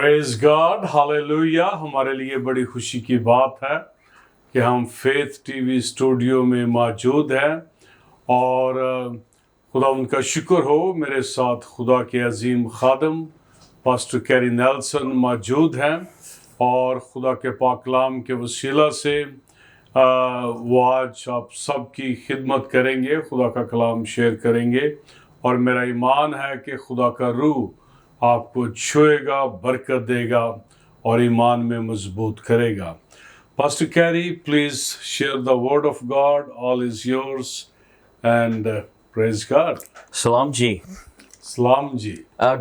Praise God, hallelujah. हमारे लिए बड़ी खुशी की बात है कि हम फेथ टीवी स्टूडियो में मौजूद हैं और खुदा उनका शुक्र हो, मेरे साथ खुदा के अजीम खादम पास्टर कैरी नेल्सन मौजूद हैं और खुदा के पाक कलाम के वसीला से वो आज आप सबकी खिदमत करेंगे, खुदा का कलाम शेयर करेंगे और मेरा ईमान है कि खुदा का रूह आपको छुएगा, बरकत देगा और ईमान में मजबूत करेगा। Pastor carry, please share the word of God, all is yours and praise God. Salam ji. सलाम जी।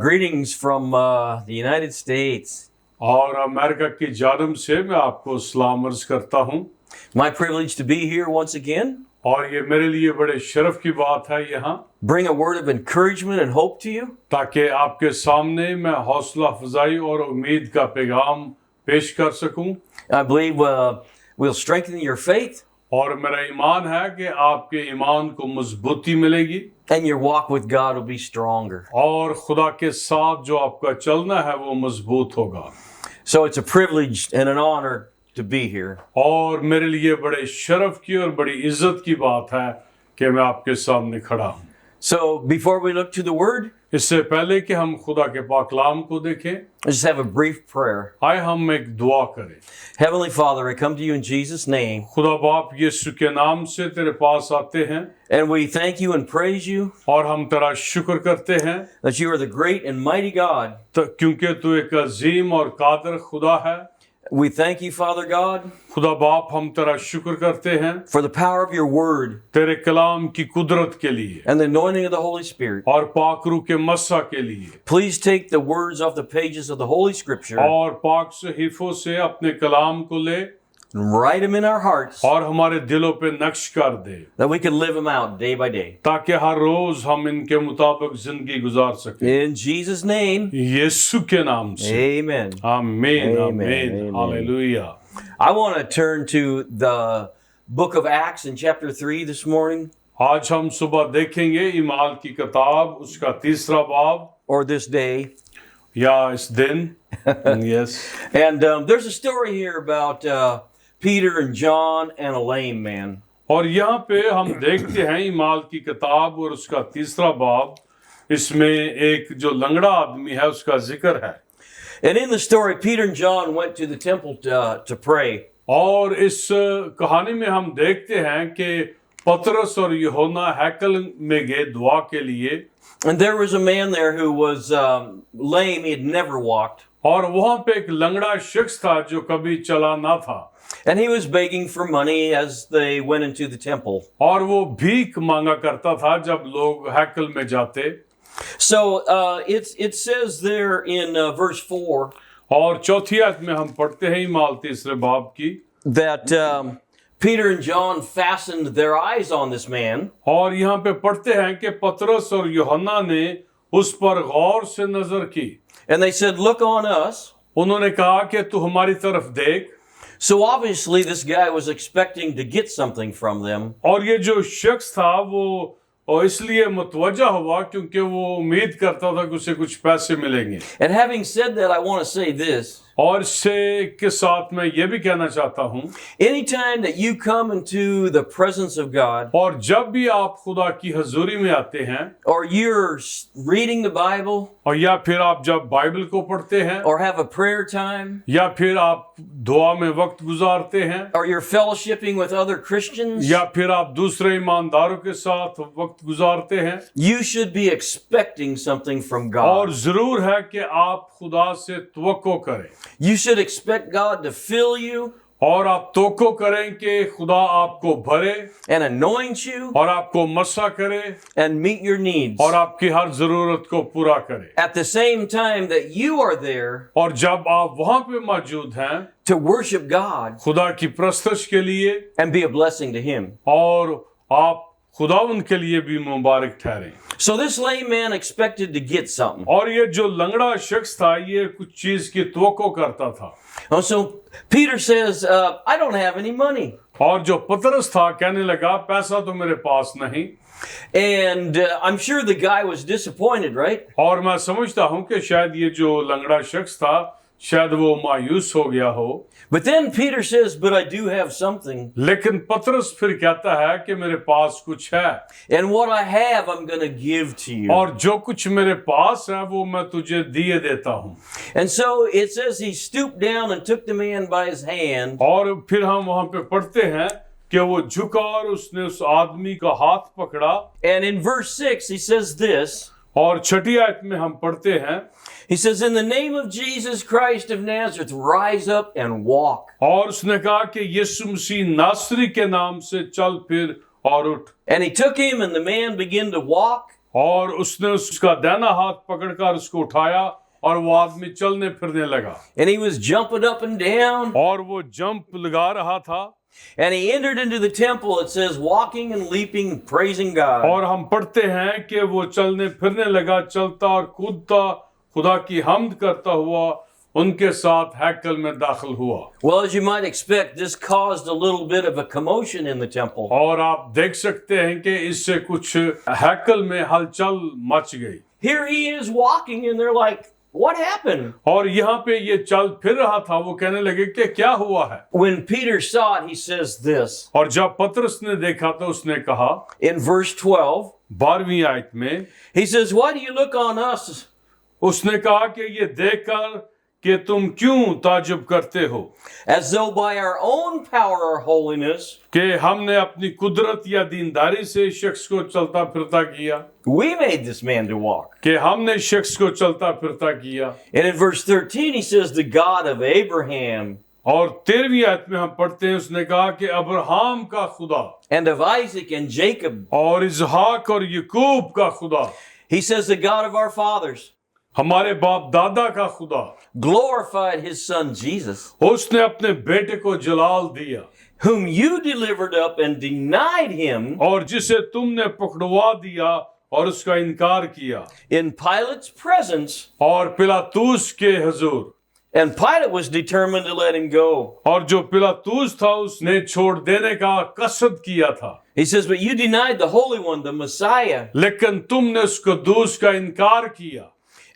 Greetings from the United States. और अमेरिका की जानब से मैं आपको सलाम अर्ज करता हूँ My privilege to be here once again. और ये मेरे लिए बड़े शर्फ की बात है यहाँ, Bring a word of encouragement and hope to you. ताकि आपके सामने मैं हौसला अफजाई और उम्मीद का पैगाम पेश कर सकूं। I believe we'll strengthen your faith और मेरा ईमान है कि आपके ईमान को मजबूती मिलेगी and your walk with God will be stronger. और खुदा के साथ जो आपका चलना है वो मजबूत होगा। So it's a privilege and an honor to be here. और मेरे लिए बड़े शर्फ की और बड़ी इज्जत की बात है कि मैं आपके सामने खड़ा हूँ। So before we look to the word, इससे पहले कि हम खुदा के पाक कलाम को देखें, let's just have a brief prayer. आए हम एक दुआ करें। Heavenly Father, I come to you in Jesus' name, खुदा बाप यीशु के नाम से तेरे पास आते हैं and we thank you and praise you और हम तेरा शुक्र करते हैं that you are the great and mighty God. क्योंकि तू एक अजीम और कादिर खुदा है। We thank you, Father God, खुदा बाप हम तेरा शुक्र करते हैं for the power of your word तेरे कलाम की कुदरत के लिए and the anointing of the Holy Spirit. और पाक रूह के मस्सा के लिए Please take the words off the pages of the Holy Scripture और पाक सहीफों से अपने कलाम को ले and write them in our hearts और हमारे दिलों पे नक्श कर दे that we can live them out day by day. ताकि हर रोज हम इनके मुताबिक जिंदगी गुजार सकें In Jesus' name, यीशु के नाम से। amen. आमीन, Amen, आमीन, amen. Hallelujah. I want to turn to the book of Acts in chapter 3 this morning, आज हम सुबह देखेंगे ईमाल की किताब उसका तीसरा बाब or this day. या इस दिन। Yes. And there's a story here about Peter and John and a lame man. और यहाँ पे हम देखते हैं ईमाल की किताब और उसका तीसरा बाब, इसमें एक जो लंगड़ा आदमी है उसका जिक्र है। And in the story, Peter and John went to the temple to pray. और इस कहानी में हम देखते हैं कि पतरस और यूहन्ना हैकल में गए दुआ के लिए And there was a man there who was lame. He had never walked. और वहाँ पे एक लंगड़ा शख्स था जो कभी चला ना था And he was begging for money as they went into the temple. और वो भीख मांगा करता था जब लोग हैकल में जाते। So it says there in verse 4 और चौथी आयत में हम पढ़ते हैं ईमाल तीसरे बाब की that Peter and John fastened their eyes on this man. और यहाँ पे पढ़ते हैं कि पतरस और यूहन्ना ने उस पर गौर से नजर की। And they said, "Look on us." उन्होंने कहा कि तू हमारी तरफ देख। So obviously this guy was expecting to get something from them. और ये जो शख्स था वो और इसलिए मुतवज्जा हुआ क्योंकि वो उम्मीद करता था कि उसे कुछ पैसे मिलेंगे। And having said that, I want to say this. और इससे के साथ मैं ये भी कहना चाहता हूँ, Anytime that you come into the presence of God, और जब भी आप खुदा की हजूरी में आते हैं or you're reading the Bible, और या फिर आप जब बाइबल को पढ़ते हैं or have a prayer time, या फिर आप दुआ में वक्त गुजारते हैं or you're fellowshipping with other Christians, या फिर आप दूसरे ईमानदारों के साथ वक्त गुजारते हैं, you should be expecting something from और God. जरूर है कि आप खुदा से तवक्को करें You should expect God to fill you और आप तवक्को करें कि खुदा आपको भरे and anoint you और आपको मसा करे and meet your needs. और आपकी हर जरूरत को पूरा करे। At the same time that you are there और जब आप वहां पे मौजूद हैं to worship God खुदा की प्रस्तुति के लिए and be a blessing to Him. और आप खुदा उनके लिए भी मुबारक ठहरे। So this lame man expected to get something. और ये जो लंगड़ा शख्स था ये कुछ चीज की तवक्को करता था। Oh, so Peter says, I don't have any money. और जो पतरस था कहने लगा पैसा तो मेरे पास नहीं। And I'm sure the guy was disappointed, right? और मैं समझता हूं कि शायद ये जो लंगड़ा शख्स था शायद वो मायूस हो गया हो। But then Peter says, but I do have something. लेकिन पतरस फिर कहता है कि मेरे पास कुछ है, And what I have, I'm going to give to you. और जो कुछ मेरे पास है वो मैं तुझे दिए देता हूँ। And so it says he stooped down and took the man by his hand. और फिर हम वहां पे पढ़ते हैं कि वो झुका और उसने उस आदमी का हाथ पकड़ा। And in verse 6, he says this. और छठी आयत में हम पढ़ते हैं, He says, in the name of Jesus Christ of Nazareth, rise up and walk. और उसने कहा कि यीशु मसीह नासरी के नाम से चल फिर और उठ। And he took him, and the man began to walk. और उसने उसका दाहिना हाथ पकड़कर उसको उठाया और वो आदमी चलने फिरने लगा। And he was jumping up and down. और वो जंप लगा रहा था। And he entered into the temple, it says, walking and leaping, praising God. और हम पढ़ते हैं कि वो चलने फिरने लगा, चलता और कूदता, खुदा की हम्द करता हुआ उनके साथ हैकल में दाखिल हुआ। Well, as you might expect, this caused a little bit of a commotion in the temple. और आप देख सकते हैं कि इससे कुछ हैकल में हलचल मच गई। Here he is walking, and they're like, what happened? और यहाँ पे ये चल फिर रहा था, वो कहने लगे कि क्या हुआ है। When Peter saw it, he says this. और जब पतरस ने देखा तो उसने कहा In verse 12, 12वीं आयत में, he says, why do you look on us? उसने कहा कि ये देखकर कि तुम क्यों ताजुब करते हो, As though by our own power or holiness, कि हमने अपनी कुदरत या दीनदारी से इस शख्स को चलता फिरता किया, we made this man to walk. कि हमने इस शख्स को चलता फिरता किया। And in verse 13, he says, the God of Abraham और 13वीं आयत में हम पढ़ते हैं, उसने कहा कि अब्राहम का खुदा and of Isaac and Jacob. और इसहाक और यकूब का खुदा, He says, the God of our fathers हमारे बाप दादा का खुदा, glorified his son Jesus, उसने अपने बेटे को जलाल दिया, whom you delivered up and denied him और जिसे तुमने पकड़वा दिया और उसका इनकार किया, in Pilate's presence. और पिलातूस के हुजूर। And Pilate was determined to let him go. और जो पिलातूस था उसने छोड़ देने का कसद किया था। He says, but you denied the Holy One, the Messiah, लेकिन तुमने उसको दूस का इनकार किया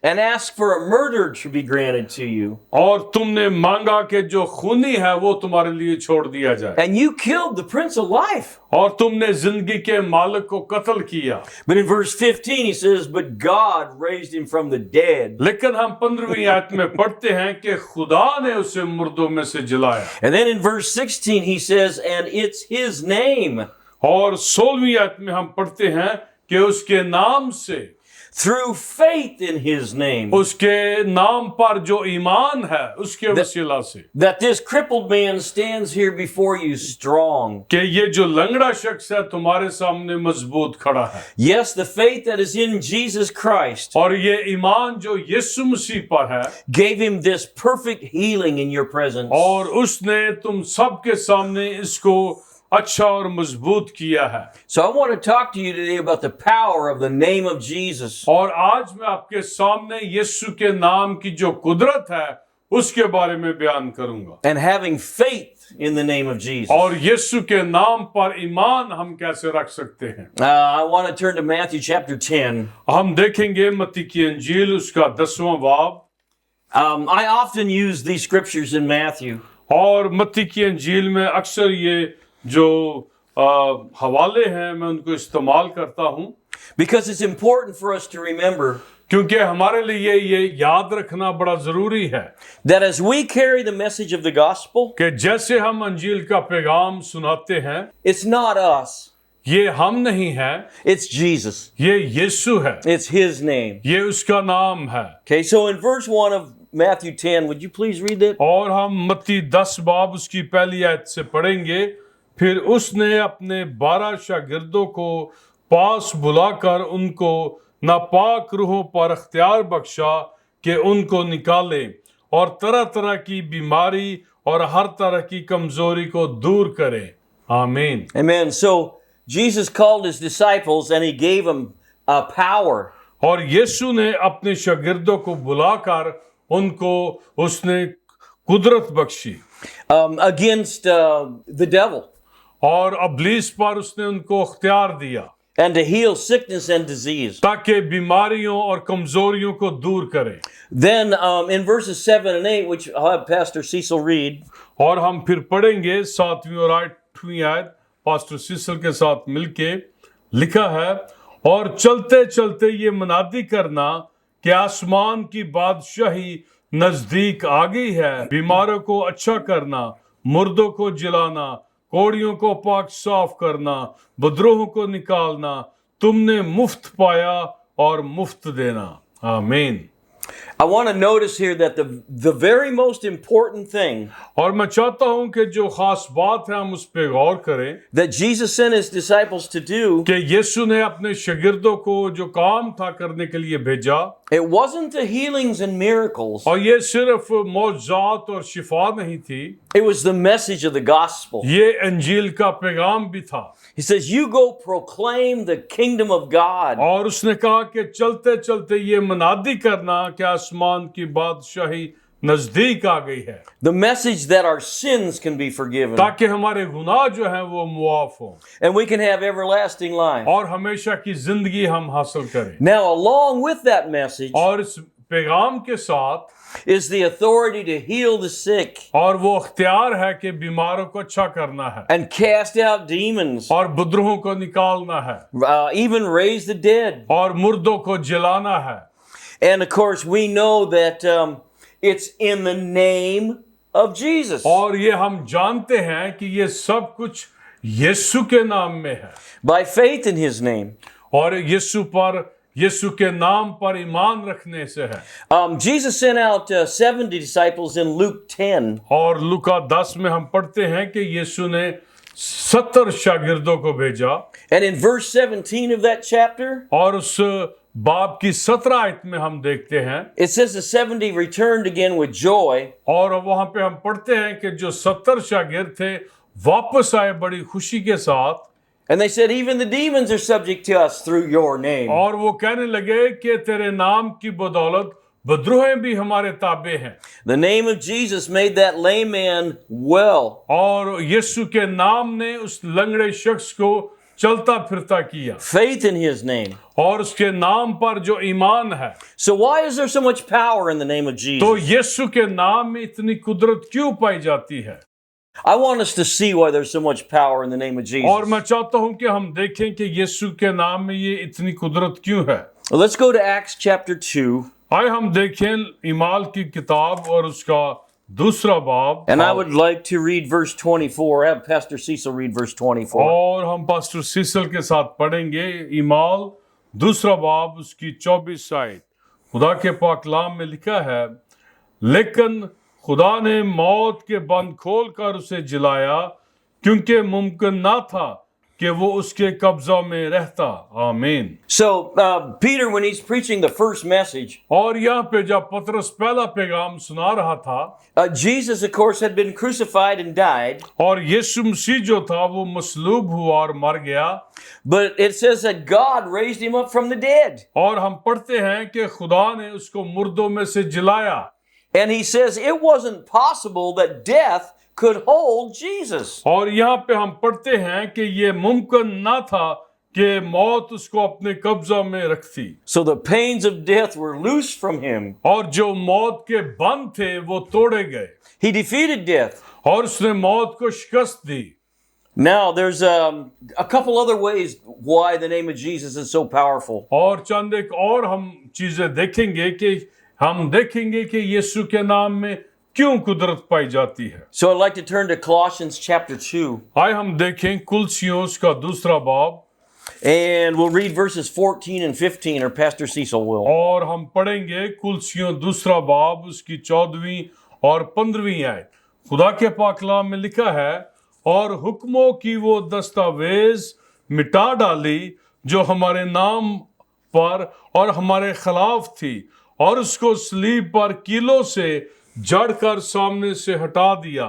and asked for a murder to be granted to you. और तुमने मांगा कि जो खूनी है वो तुम्हारे लिए छोड़ दिया जाए, And you killed the Prince of Life. और तुमने जिंदगी के मालिक को कत्ल किया। But in verse 15 he says, but God raised him from the dead. लेकिन हम 15वीं आयत में पढ़ते हैं कि खुदा ने उसे मुर्दों में से जिलाया। And then in verse 16 he says, and it's his name, और 16वीं आयत में हम पढ़ते हैं कि उसके नाम से, through faith in his name, उसके नाम पर जो ईमान है उसके वसीला से, that this crippled man stands here before you strong. कि ये जो लंगड़ा शख्स है तुम्हारे सामने मजबूत खड़ा है। Yes, the faith that is in Jesus Christ और ये ईमान जो यीशु मसीह पर है, gave him this perfect healing in your presence. और उसने तुम सबके सामने इसको अच्छा और मजबूत किया है। So I want to talk to you today about the power of the name of Jesus. और आज मैं आपके सामने यीशु के नाम की जो कुदरत है उसके बारे में बयान करूंगा, And having faith in the name of Jesus. और यीशु के नाम पर ईमान हम कैसे रख सकते हैं। I want to turn to Matthew chapter 10. हम देखेंगे मत्ती की अंजील उसका 10वां बाब। I often use these scriptures in Matthew. और मत्ती की अंजील में अक्सर ये जो हवाले हैं मैं उनको इस्तेमाल करता हूं, Because it's important for us to remember क्योंकि हमारे लिए ये याद रखना बड़ा जरूरी है that as we carry the message of the gospel, कि जैसे हम अंजील का पैगाम सुनाते हैं, it's not us, ये हम नहीं हैं, it's Jesus. ये यीशु है, It's his name. ये उसका नाम है। Okay, so in verse 1 of Matthew 10, would you please read it? और हम मत्ती 10 बाब उसकी पहली आयत से पढ़ेंगे। फिर उसने अपने 12 शागिर्दों को पास बुलाकर उनको नापाक रूहों पर अख्तियार बख्शा कि उनको निकाले और तरह तरह की बीमारी और हर तरह की कमजोरी को दूर करें। आमीन। Amen. So Jesus called his disciples and he gave them power. और यीशु ने अपने शागिर्दों को बुलाकर उनको उसने कुदरत बख्शी Against the devil. और अब्लीस पर उसने उनको अख्तियार दिया। and to heal sickness and disease. ताकि बीमारियों और कमजोरियों को दूर करे। Then in verses 7 and 8, which I'll have Pastor Cecil read, और हम फिर पढ़ेंगे 7वीं और 8वीं आयत पास्टर सीसल के साथ मिलके। लिखा है, और चलते चलते ये मनादी करना कि आसमान की बादशाही नजदीक आ गई है। बीमारों को अच्छा करना, मुर्दों को जिलाना, कोड़ियों को पाक साफ करना, बदरोहों को निकालना, तुमने मुफ्त पाया और मुफ्त देना। आमीन। I want to notice here that the very most important thing और मैं चाहता हूं कि जो खास बात है हम उस पे गौर करें that Jesus sent his disciples to do, कि यीशु ने अपने शागिर्दों को जो काम था करने के लिए भेजा, it wasn't the healings and miracles. और ये सिर्फ मौजज़ात और शिफा नहीं थी, It was the message of the gospel. ये अंजील का पैगाम भी था। He says, you go proclaim the kingdom of God. और उसने कहा कि चलते चलते ये मनादी करना कि आसमान की बादशाही नजदीक आ गई है, The message that our sins can be forgiven ताकि हमारे गुनाह जो हैं वो मुआफ हों and we can have everlasting life. और हमेशा की जिंदगी हम हासिल करें। Now, along with that message और इस पैगाम के साथ is the authority to heal the sick और वो अख्तियार है कि बीमारों को अच्छा करना है and cast out demons, और बुद्रोहों को निकालना है even raise the dead. और मुर्दों को जिलाना है। And of course, we know that it's in the name of Jesus. और ये हम जानते हैं कि ये सब कुछ यीशु के नाम में है By faith in his name. और यीशु के नाम पर ईमान रखने से है। Jesus sent out 70 disciples in Luke 10. और लूका 10 में हम पढ़ते हैं कि यीशु ने 70 शागिर्दों को भेजा And in verse 17 of that chapter, और उस बाब की 17 आयत में हम देखते हैं it says the 70 returned again with joy, और वहां पे हम पढ़ते हैं कि जो 70 शागिर्द थे वापस आए बड़ी खुशी के साथ and they said, even the demons are subject to us through your name. और वो कहने लगे कि तेरे नाम की बदौलत बदरूहें भी हमारे ताबे हैं। The name of Jesus made that lame man well. और यीशु के नाम ने उस लंगड़े शख्स को चलता फिरता किया Faith in his name. और उसके नाम पर जो ईमान है। So why is there so much power in the name of तो Jesus? यीशु के नाम में इतनी कुदरत क्यों पाई जाती है? I want us to see why there's so much power in the name of Jesus. और मैं चाहता हूं कि हम देखें कि यीशु के नाम में ये इतनी कुदरत क्यों है। Well, let's go to Acts chapter 2. आए हम देखें ईमाल की किताब और उसका दूसरा बाब। And I would like to read verse 24. Have Pastor Cecil read verse 24. और हम पास्टर सीसल के साथ पढ़ेंगे ईमाल दूसरा बाब उसकी 24 आयत। खुदा के पाक कलाम में लिखा है, लेकिन खुदा ने मौत के बंद खोलकर उसे जिलाया क्योंकि मुमकिन ना था कि वो उसके कब्जा में रहता। आमीन। So, Peter, when he's preaching the first message, और यहाँ पे जब पतरस पहला पैगाम सुना रहा था, Jesus, of course, had been crucified and died. और यीशु मसीह जो था वो मसलूब हुआ और मर गया। But it says that God raised him up from the dead. और हम पढ़ते हैं कि खुदा ने उसको मुर्दों में से जिलाया। And he says it wasn't possible that death could hold Jesus. और यहाँ पे हम पढ़ते हैं कि ये मुमकिन ना था कि मौत उसको अपने कब्जा में रखती। So the pains of death were loosed from him. और जो मौत के बंध थे वो तोड़े गए He defeated death. और उसने मौत को शिकस्त दी। Now, there's a couple other ways why the name of Jesus is so powerful. और चंद एक और हम चीजें देखेंगे कि यीशु के नाम में क्यों कुदरत पाई जाती है। So I'd like to turn to Colossians chapter 2. आए हम देखें कुलसियों का दूसरा बाब And we'll read verses 14 and 15, or Pastor Cecil will. और हम पढ़ेंगे कुलसियों दूसरा बाब उसकी 14वीं और 15वीं आयत। खुदा के पाक कलाम में लिखा है, और हुक्मों की वो दस्तावेज मिटा डाली जो हमारे नाम पर और हमारे खिलाफ थी और उसको सलीब पर कीलों से जड़कर सामने से हटा दिया।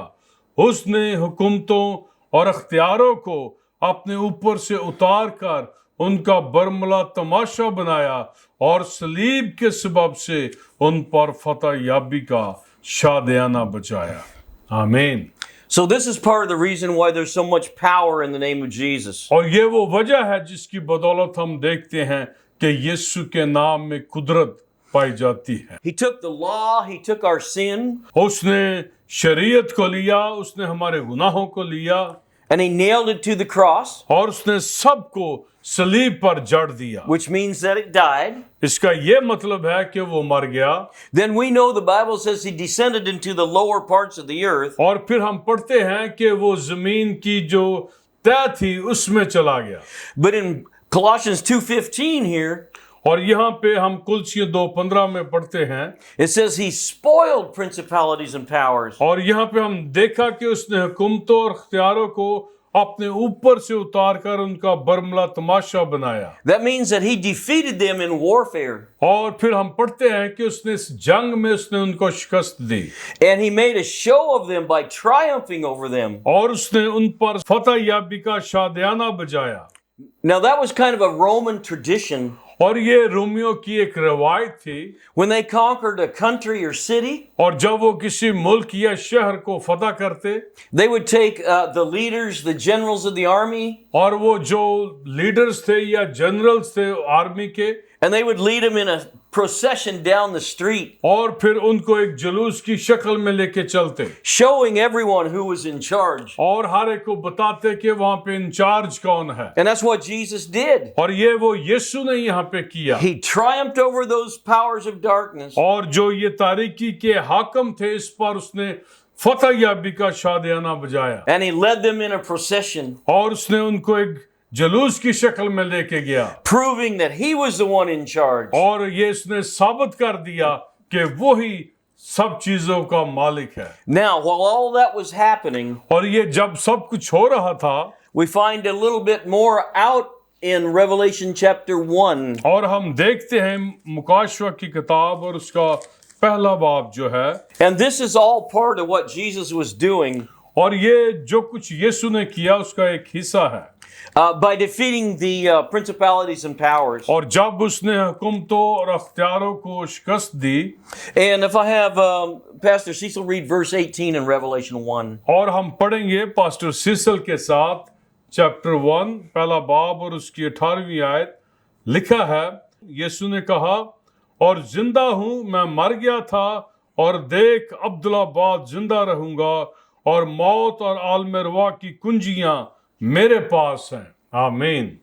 उसने हुकूमतों और अख्तियारों को अपने ऊपर से उतार कर उनका बरमला तमाशा बनाया और सलीब के सबब से उन पर फतह याबी का शादियाना बचाया। आमीन। So this is part of the reason why there's so much power in the name of Jesus. और ये वो वजह है जिसकी बदौलत हम देखते हैं कि यीशु के नाम में कुदरत पाई जाती है। He took the law, he took our sin, उसने शरीयत को लिया, उसने हमारे गुनाहों को लिया and he nailed it to the cross, और उसने सबको सलीब पर जड़ दिया। which means that it died. इसका ये मतलब है कि वो मर गया। Then we know the Bible says he descended into the lower parts of the earth. और फिर हम पढ़ते हैं कि वो जमीन की जो तह थी उसमें चला गया। But in Colossians 2:15 here, और यहाँ पे हम कुलसियों 2:15 में पढ़ते हैं it says he spoiled principalities and powers. और यहाँ पे हम देखा कि उसने हुकूमतों और अख्तियारों को अपने ऊपर से उतार कर उनका बरमला तमाशा बनाया। That means that he defeated them in warfare. और फिर हम पढ़ते हैं कि उसने इस जंग में उसने उनको शिकस्त दी And he made a show of them by triumphing over them. और उसने उन पर फतह याबी का शादियाना बजाया। Now that was kind of a Roman tradition. और ये रोमियो की एक रवायत थी। When they conquered a country or city, और जब वो किसी मुल्क या शहर को फतह करते they would take the leaders, the generals of the army, और वो जो लीडर्स थे या जनरल्स थे आर्मी के and they would lead them in a procession down the street, और फिर उनको एक जुलूस की शक्ल में लेके चलते showing everyone who was in charge. और हर एक को बताते कि वहां पे इंचार्ज कौन है। And that's what Jesus did. और ये वो यीशु ने यहाँ पे किया He triumphed over those powers of darkness. और जो ये तारीकी के हाकम थे इस पर उसने फतह याबी का शादियाना बजाया And he led them in a procession, और उसने उनको एक जुलूस की शक्ल में लेके गया proving that he was the one in charge. और ये इसने साबित कर दिया कि वो ही सब चीजों का मालिक है। Now, while all that was happening, और ये जब सब कुछ हो रहा था we find a little bit more out in Revelation chapter 1. और हम देखते हैं मुकाशवा की किताब और उसका पहला बाब जो है And this is all part of what Jesus was doing और ये जो कुछ यीशु ने किया उसका एक हिस्सा है। by defeating the principalities and powers. और जब उसने हुकूमतों और अख्तियारों को शिकस्त दी And if I have Pastor Cecil read verse 18 in Revelation 1. और हम पढ़ेंगे पास्टर सीसल के साथ चैप्टर 1 पहला बाब और उसकी 18वीं आयत। लिखा है, यीशु ने कहा, और जिंदा हूं, मैं मर गया था और देख अब्दुल्लाबाद जिंदा रहूंगा और मौत और आलम रवा की कुंजियां मेरे पास हैं। आमीन।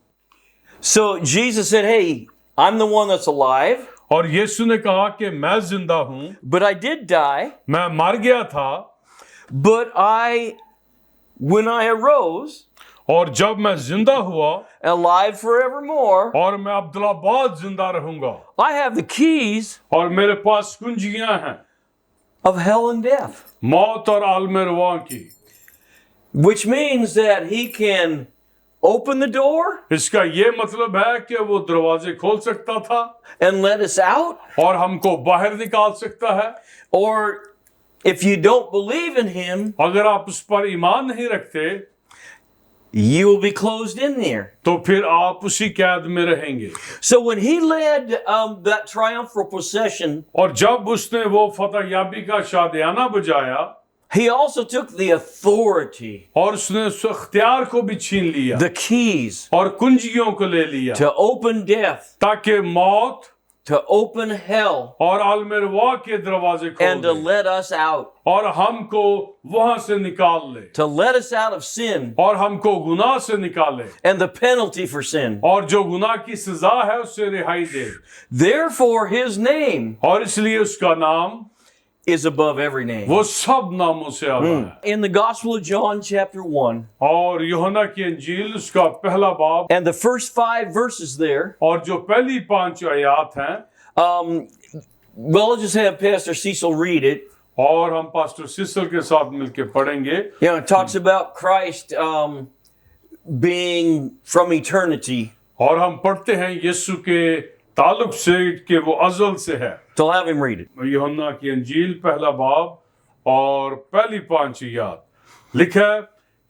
So Jesus said, hey, I'm the one that's alive, और यीशु ने कहा कि मैं जिंदा हूं, but I did die, मैं मर गया था, but when I arose, और जब मैं जिंदा हुआ alive forevermore, और मैं अब्दुल्लाबाद जिंदा रहूंगा I have the keys और मेरे पास कुंजियां हैं of hell and death. मौत और आलम रवा की। Which means that he can open the door इसका ये मतलब है कि वो दरवाजे खोल सकता था and let us out. और हमको बाहर निकाल सकता है। Or if you don't believe in him, अगर आप उस पर ईमान नहीं रखते you will be closed in there. तो फिर आप उसी कैद में रहेंगे। So when he led that triumphal procession, और जब उसने वो फतह याबी का शादियाना बजाया he also took the authority, और उसने उस अख्तियार को भी छीन लिया the keys और कुंजियों को ले लिया to open death, ताकि मौत to open hell, और आलम रवा के दरवाजे खोल and to they let us out, और हमको वहां से निकाल ले to let us out of sin और हमको गुनाह से निकाले and the penalty for sin. और जो गुनाह की सजा है उससे रिहाई दे। Therefore, his name और इसलिए उसका नाम is above every name. वो सब नामों से आला है। In the Gospel of John, chapter 1, और यूहन्ना की इंजील उसका पहला बाब and the first 5 verses there, और जो पहली 5 आयत हैं well, I'll just have Pastor Cecil read it. और हम पास्टर सिसल के साथ मिलके पढ़ेंगे। You know, it talks about Christ being from eternity. और हम पढ़ते हैं यीशु के ताल्लुक से कि वो अज़ल से है। So I'll have him read it. यूहन्ना की इंजील पहला बाब और पहली 5 आयत। लिखा है,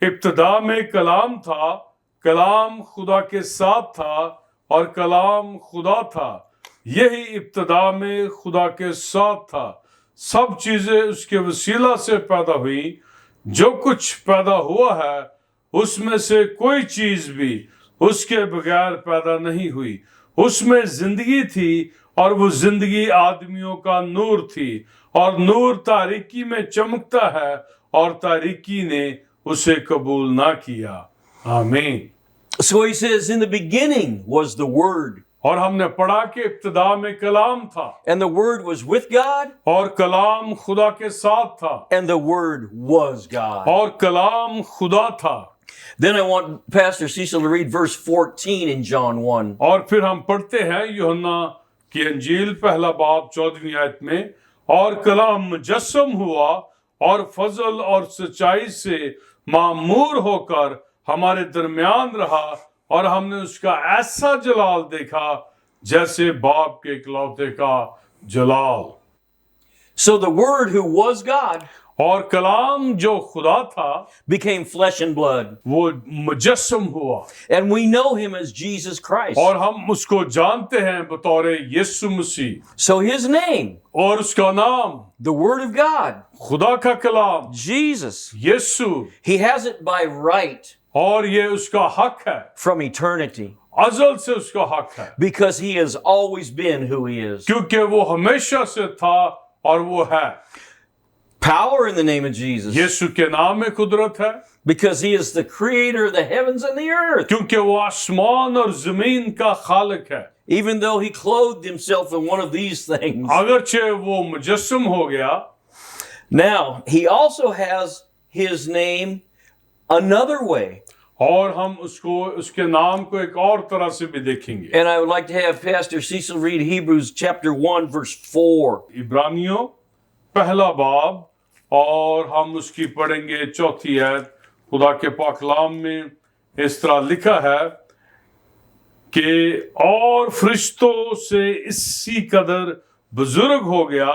इब्तिदा में कलाम था, कलाम खुदा के साथ था और कलाम खुदा था, यही इब्तिदा में खुदा के साथ था। सब चीजें उसके वसीला से पैदा हुई, जो कुछ पैदा हुआ है उसमें से कोई चीज भी उसके बगैर पैदा नहीं हुई। उसमें जिंदगी थी और वो जिंदगी आदमियों का नूर थी, और नूर तारीकी में चमकता है और तारीकी ने उसे कबूल ना किया। आमीन। So he says, in the beginning was the Word, और हमने पढ़ा कि इब्तिदा में कलाम था, and the Word was with God, और कलाम खुदा के साथ था, and the Word was God. और कलाम खुदा था। Then I want Pastor Cecil to read verse 14 in John 1. और फिर हम पढ़ते हैं यूहन्ना की अंजील पहला बाब 14वीं आयत में, और कलाम मुजस्सम हुआ और फजल और सच्चाई से मामूर होकर हमारे दरमियान रहा, और हमने उसका ऐसा जलाल देखा जैसे बाप के इकलौते का जलाल। So the Word, who was God, और कलाम जो खुदा था became flesh and blood. वो मुजस्सम हुआ, And we know him as Jesus Christ. और हम उसको जानते हैं बतौर यीशु मसीह। So his name, और उसका नाम the Word of God, खुदा का कलाम Jesus, Yeshu, he has it by right और ये उसका हक है, from eternity, अजल से उसका हक है, because he has always been who he is. क्योंकि वो हमेशा से था और वो है। Power in the name of Jesus, यीशु के नाम में कुदरत है, because he is the creator of the heavens and the earth. क्योंकि वो आसमान और जमीन का खालिक है। Even though he clothed himself in one of these things. अगरचे वो मुजस्सम हो गया, Now, he also has his name another way. और हम उसको उसके नाम को एक और तरह से भी देखेंगे। And I would like to have Pastor Cecil read Hebrews chapter 1, verse 4. इब्रानियों पहला बाब, और हम उसकी पढ़ेंगे चौथी आयत। खुदा के पाक कलाम में इस तरह लिखा है कि और फरिश्तों से इसी कदर बुजुर्ग हो गया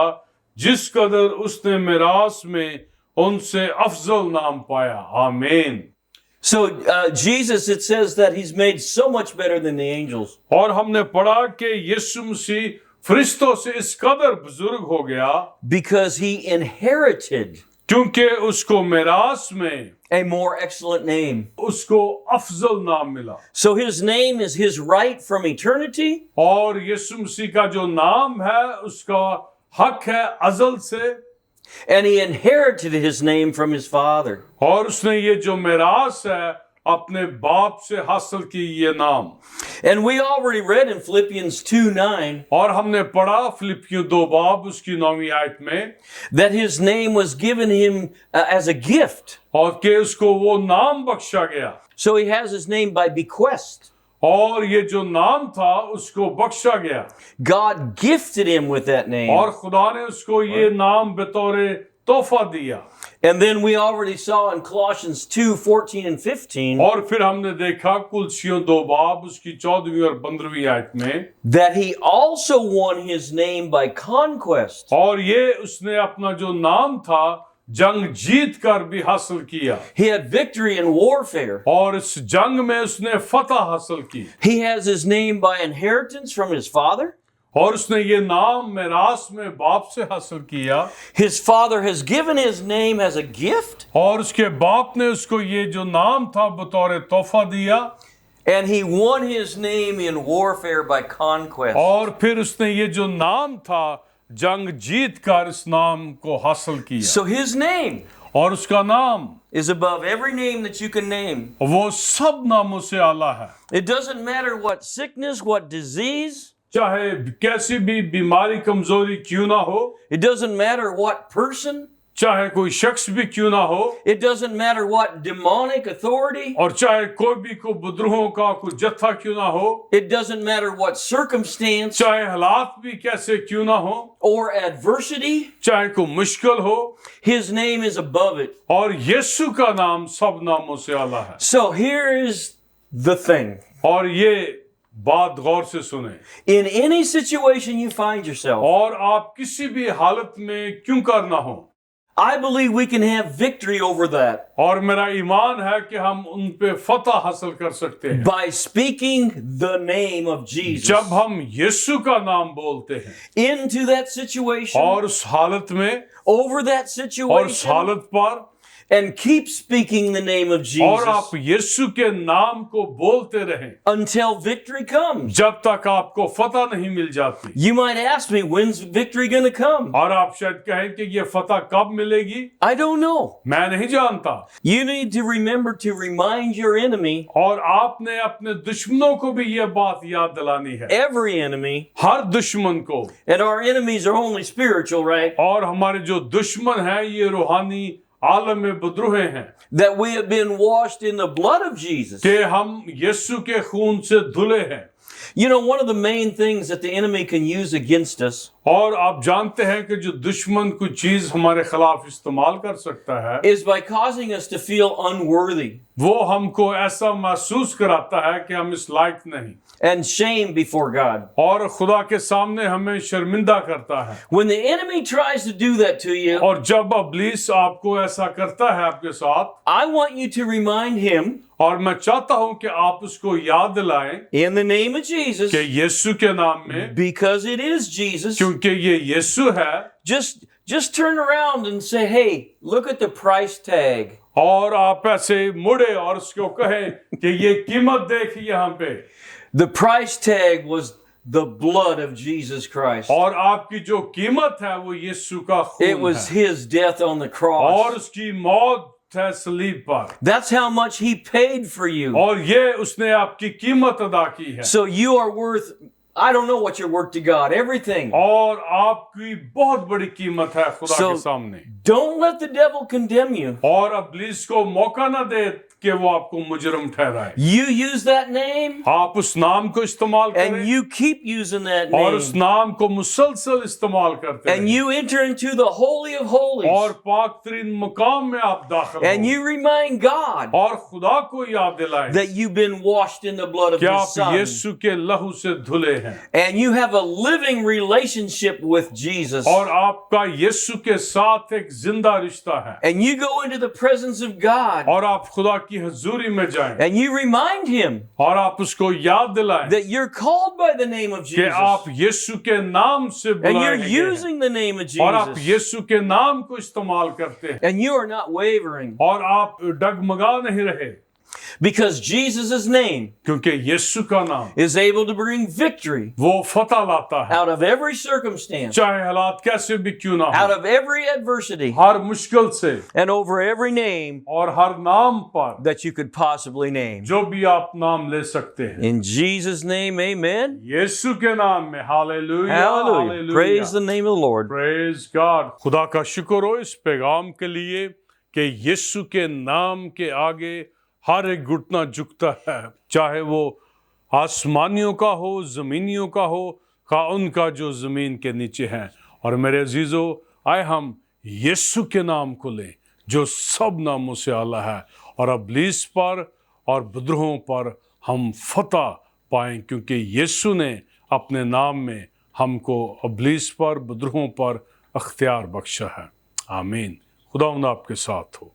जिस कदर उसने मिरास में उनसे अफजल नाम पाया। आमीन। So, Jesus, it says that he's made so much better than the angels. और हमने पढ़ा कि यीशु मसीह फरिश्तों से इस कदर बुजुर्ग हो गया Because he inherited क्योंकि उसको मिरास में a more excellent name. उसको अफजल नाम मिला। So his name is his right from eternity, और यीशु मसीह का जो नाम है उसका हक है अजल से, and he inherited his name from his father. और उसने ये जो मिरास है अपने बाप से हासिल की ये नाम। And we already read in Philippians 2:9 और हमने पढ़ा फिलिपियों 2 बाब उसकी 9वीं आयत में that his name was given him as a gift. और कि उसको वो नाम बख्शा गया, So he has his name by bequest. और ये जो नाम था उसको बख्शा गया, God gifted him with that name. और खुदा ने उसको ये नाम बतौर तोहफा दिया। And then we already saw in Colossians 2:14 and 15 और फिर हमने देखा कुलसियों 2 बाब उसकी 14वीं और 15वीं आयत में that he also won his name by conquest. और ये उसने अपना जो नाम था जंग जीत कर भी हासिल किया, He had victory in warfare. और इस जंग में उसने फतह हासिल की, He has his name by inheritance from his father. और उसने ये नाम मिरास में बाप से हासिल किया, His father has given his name as a gift, और उसके बाप ने उसको ये जो नाम था बतौर तोहफा दिया, and he won his name in warfare by conquest. और फिर उसने ये जो नाम था जंग जीत कर इस नाम को हासिल किया। So his name और उसका नाम is above every name that you can name. वो सब नामों से आला है। It doesn't matter what sickness, what disease. चाहे कैसी भी बीमारी कमजोरी क्यों ना हो, It doesn't matter what person. चाहे कोई शख्स भी क्यों ना हो, It doesn't matter what demonic authority. और चाहे कोई भी को बुद्रुहों का कोई जत्था क्यों ना हो, It doesn't matter what circumstance चाहे हालात भी कैसे क्यों ना हो, or adversity. चाहे कोई मुश्किल हो, His name is above it. और यीशु का नाम सब नामों से आला है। So here is the thing. और ये बात गौर से सुने, In any situation you find yourself, और आप किसी भी हालत में क्यों कर ना हो, I believe we can have victory over that और मेरा ईमान है कि हम उन पे फतह हासिल कर सकते हैं by speaking the name of Jesus जब हम यीशु का नाम बोलते हैं into that situation, और उस हालत में over that और उस situation, हालत पर and keep speaking the name of और आप Jesus यीशु के नाम को बोलते रहें until victory comes. जब तक आपको फतह नहीं मिल जाती। You might ask me, when's victory going to come? और आप शायद कहें कि ये फतह कब मिलेगी, I don't know. मैं नहीं जानता। You need to remember to remind your enemy, और आपने अपने दुश्मनों को भी ये बात याद दिलानी है, every enemy, हर दुश्मन को। and our enemies are only spiritual, right? और हमारे जो दुश्मन हैं ये रूहानी आलम में बदरूहे हैं, That we have been washed in the blood of Jesus. कि हम यीशु के खून से धुले हैं। You know, one of the main things that the enemy can use against us और आप जानते हैं कि जो दुश्मन कुछ चीज हमारे खिलाफ इस्तेमाल कर सकता है, is by causing us to feel unworthy वो हमको ऐसा महसूस कराता है कि हम इस लायक नहीं, and shame before God. और खुदा के सामने हमें शर्मिंदा करता है। When the enemy tries to do that to you, और जब इब्लीस आपको ऐसा करता है आपके साथ, I want you to remind him और मैं चाहता हूं कि आप उसको याद दिलाएं in the name of Jesus, कि यीशु के नाम में, because it is Jesus. क्योंकि ये यीशु है, Just turn around and say, hey, look at the price tag. और आप ऐसे मुड़े और उसको कहें कि ये कीमत देख यहाँ पे, The price tag was the blood of Jesus Christ. और आपकी जो कीमत है वो यीशु का It खून was है, his death on the और cross. उसकी मौत है सलीब पर, That's how much he paid for you. और ये उसने आपकी कीमत अदा की है। So you are worth, I don't know what you're worth to God, everything. और आपकी बहुत बड़ी कीमत है खुदा So- के सामने, Don't let the devil condemn you. और इब्लीस को मौका ना दे कि वो आपको मुजरिम ठहराए। You use that name आप उस नाम को इस्तेमाल and करें you keep using that और name. उस नाम को मुसलसल इस्तेमाल करते And रहें, you enter into the Holy of और Holies. पाक तरीन मुकाम में आप दाखिल And हो, you remind God और खुदा को याद दिलाएं that you've been washed in the blood of कि His आप Son. यीशु के लहू से धुले हैं, And you have a living relationship with Jesus. और आपका यीशु के साथ एक जिंदा रिश्ता है, And you go into the presence of God और आप खुदा की हजूरी में जाएं, and you remind Him और आप उसको याद दिलाएं that you're called by the name of कि Jesus. आप यीशु के नाम से And बुलाए you're गए हैं, using the name of और आप Jesus. यीशु के नाम को इस्तेमाल करते हैं, And you are not wavering और आप डगमगा नहीं रहे, because Jesus' name क्योंकि यीशु का नाम is able to bring victory वो फतह लाता है, out of every circumstance, चाहे हालात कैसे भी क्यों ना out हो, of every adversity, हर मुश्किल से and over every name और हर नाम पर that you could possibly name. जो भी आप नाम ले सकते हैं, In Jesus' name, amen. यीशु के नाम में। Hallelujah, Hallelujah. Praise the name of the Lord. Praise God. खुदा का शुक्र हो इस पैगाम के लिए कि यीशु के नाम के आगे हर एक घुटना झुकता है, चाहे वो आसमानियों का हो, जमीनियों का हो, का उनका जो जमीन के नीचे हैं। और मेरे अजीजों, आए हम यीशु के नाम को लें जो सब नामों से आला है, और इब्लीस पर और विद्रोहों पर हम फतह पाएं, क्योंकि यीशु ने अपने नाम में हमको इब्लीस पर, विद्रोहों पर अख्तियार बख्शा है। आमीन। खुदा आपके साथ हो।